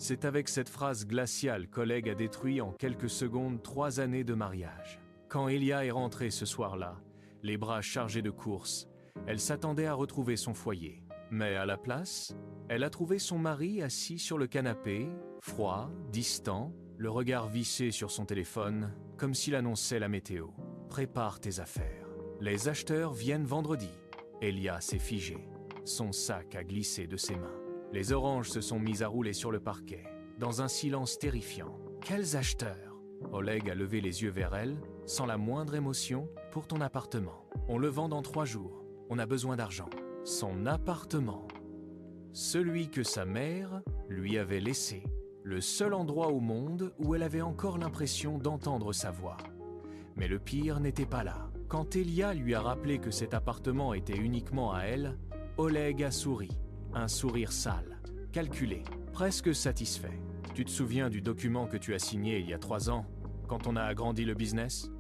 C'est avec cette phrase glaciale qu'Oleg a détruit en quelques secondes 3 années de mariage. Quand Elia est rentrée ce soir-là, les bras chargés de courses, elle s'attendait à retrouver son foyer. Mais à la place, elle a trouvé son mari assis sur le canapé, froid, distant, le regard vissé sur son téléphone, comme s'il annonçait la météo. « Prépare tes affaires. Les acheteurs viennent vendredi. » Elia s'est figée. Son sac a glissé de ses mains. Les oranges se sont mises à rouler sur le parquet, dans un silence terrifiant. « Quels acheteurs ?» Oleg a levé les yeux vers elle, sans la moindre émotion, pour ton appartement. On le vend dans 3 jours. On a besoin d'argent. Son appartement. Celui que sa mère lui avait laissé. Le seul endroit au monde où elle avait encore l'impression d'entendre sa voix. Mais le pire n'était pas là. Quand Elia lui a rappelé que cet appartement était uniquement à elle, Oleg a souri. Un sourire sale, calculé, presque satisfait. Tu te souviens du document que tu as signé il y a 3 ans, quand on a agrandi le business?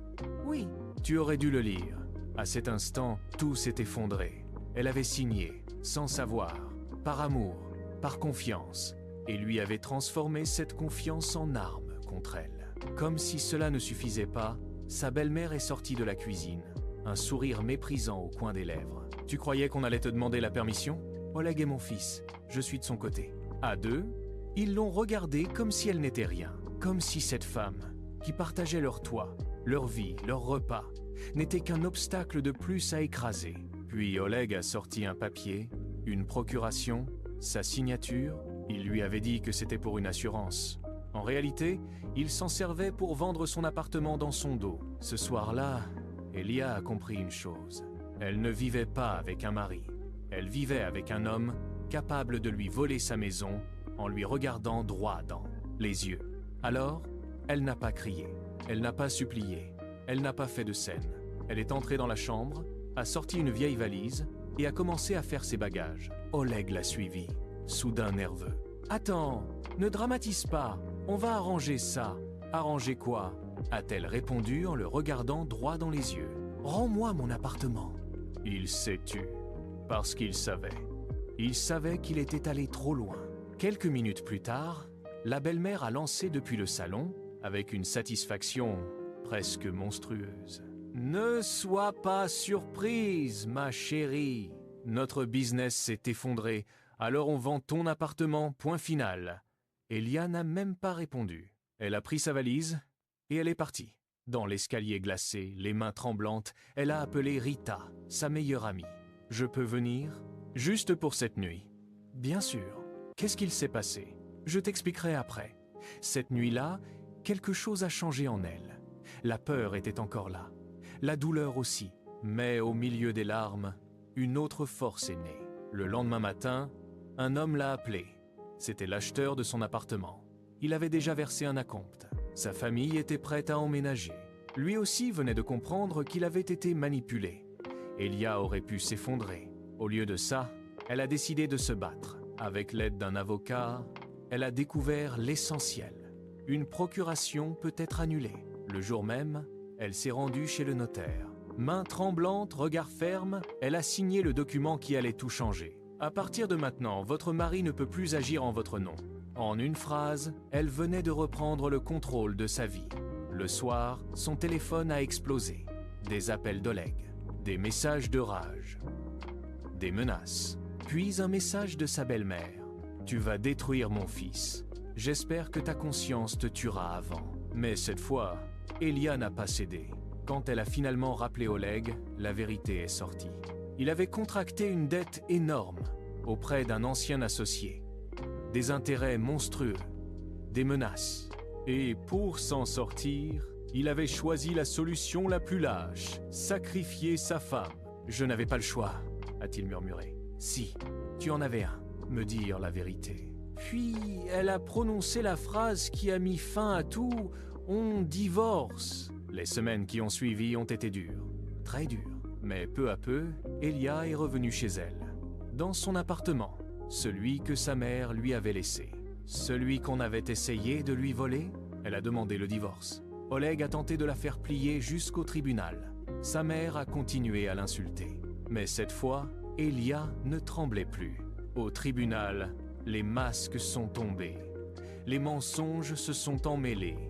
Oui. Tu aurais dû le lire. À cet instant, tout s'est effondré. Elle avait signé, sans savoir, par amour, par confiance, et lui avait transformé cette confiance en arme contre elle. Comme si cela ne suffisait pas, sa belle-mère est sortie de la cuisine, un sourire méprisant au coin des lèvres. Tu croyais qu'on allait te demander la permission? Oleg est mon fils, je suis de son côté. À deux, ils l'ont regardée comme si elle n'était rien, comme si cette femme, qui partageait leur toit, leur vie, leur repas, n'était qu'un obstacle de plus à écraser. Puis Oleg a sorti un papier, une procuration, sa signature. Il lui avait dit que c'était pour une assurance. En réalité, il s'en servait pour vendre son appartement dans son dos. Ce soir-là, Elia a compris une chose. Elle ne vivait pas avec un mari. Elle vivait avec un homme capable de lui voler sa maison en lui regardant droit dans les yeux. Alors, elle n'a pas crié, elle n'a pas supplié, elle n'a pas fait de scène. Elle est entrée dans la chambre, a sorti une vieille valise et a commencé à faire ses bagages. Oleg l'a suivie, soudain nerveux. « Attends, ne dramatise pas, on va arranger ça. »« Arranger quoi ?» a-t-elle répondu en le regardant droit dans les yeux. « Rends-moi mon appartement. » Il s'est tu, parce qu'il savait. Il savait qu'il était allé trop loin. Quelques minutes plus tard, la belle-mère a lancé depuis le salon, avec une satisfaction presque monstrueuse. « Ne sois pas surprise, ma chérie. Notre business s'est effondré, alors on vend ton appartement, point final. » Elia n'a même pas répondu. Elle a pris sa valise et elle est partie. Dans l'escalier glacé, les mains tremblantes, elle a appelé Rita, sa meilleure amie. « Je peux venir? Juste pour cette nuit. »« Bien sûr. Qu'est-ce qu'il s'est passé? Je t'expliquerai après. » Cette nuit-là, quelque chose a changé en elle. La peur était encore là. La douleur aussi. Mais au milieu des larmes, une autre force est née. Le lendemain matin, un homme l'a appelé. C'était l'acheteur de son appartement. Il avait déjà versé un acompte. Sa famille était prête à emménager. Lui aussi venait de comprendre qu'il avait été manipulé. Elia aurait pu s'effondrer. Au lieu de ça, elle a décidé de se battre. Avec l'aide d'un avocat, elle a découvert l'essentiel. Une procuration peut être annulée. Le jour même, elle s'est rendue chez le notaire. Main tremblante, regard ferme, elle a signé le document qui allait tout changer. À partir de maintenant, votre mari ne peut plus agir en votre nom. En une phrase, elle venait de reprendre le contrôle de sa vie. Le soir, son téléphone a explosé. Des appels d'Oleg, des messages de rage, des menaces. Puis un message de sa belle-mère. « Tu vas détruire mon fils. J'espère que ta conscience te tuera avant. » Mais cette fois, Elia n'a pas cédé. Quand elle a finalement rappelé Oleg, la vérité est sortie. Il avait contracté une dette énorme auprès d'un ancien associé. Des intérêts monstrueux, des menaces. Et pour s'en sortir, il avait choisi la solution la plus lâche, sacrifier sa femme. « Je n'avais pas le choix », a-t-il murmuré. « Si, tu en avais un, me dire la vérité. » Puis elle a prononcé la phrase qui a mis fin à tout, « On divorce ». Les semaines qui ont suivi ont été dures, très dures. Mais peu à peu, Elia est revenue chez elle, dans son appartement, celui que sa mère lui avait laissé. Celui qu'on avait essayé de lui voler, elle a demandé le divorce. Oleg a tenté de la faire plier jusqu'au tribunal. Sa mère a continué à l'insulter. Mais cette fois, Elia ne tremblait plus. Au tribunal, les masques sont tombés. Les mensonges se sont emmêlés.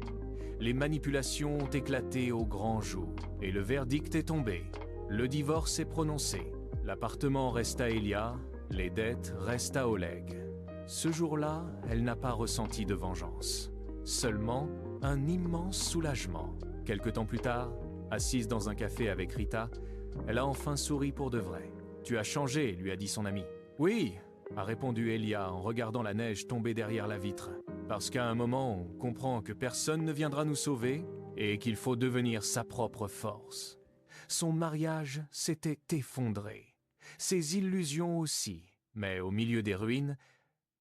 Les manipulations ont éclaté au grand jour. Et le verdict est tombé. Le divorce est prononcé. L'appartement reste à Elia, les dettes restent à Oleg. Ce jour-là, elle n'a pas ressenti de vengeance. Seulement, un immense soulagement. Quelque temps plus tard, assise dans un café avec Rita, elle a enfin souri pour de vrai. « Tu as changé », lui a dit son ami. « Oui », a répondu Elia en regardant la neige tomber derrière la vitre. « Parce qu'à un moment, on comprend que personne ne viendra nous sauver et qu'il faut devenir sa propre force. » Son mariage s'était effondré. Ses illusions aussi. Mais au milieu des ruines,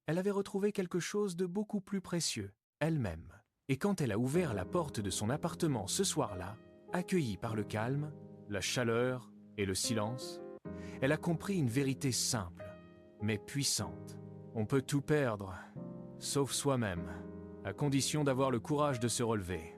elle avait retrouvé quelque chose de beaucoup plus précieux, elle-même. Et quand elle a ouvert la porte de son appartement ce soir-là, accueillie par le calme, la chaleur et le silence, elle a compris une vérité simple, mais puissante. On peut tout perdre, sauf soi-même, à condition d'avoir le courage de se relever.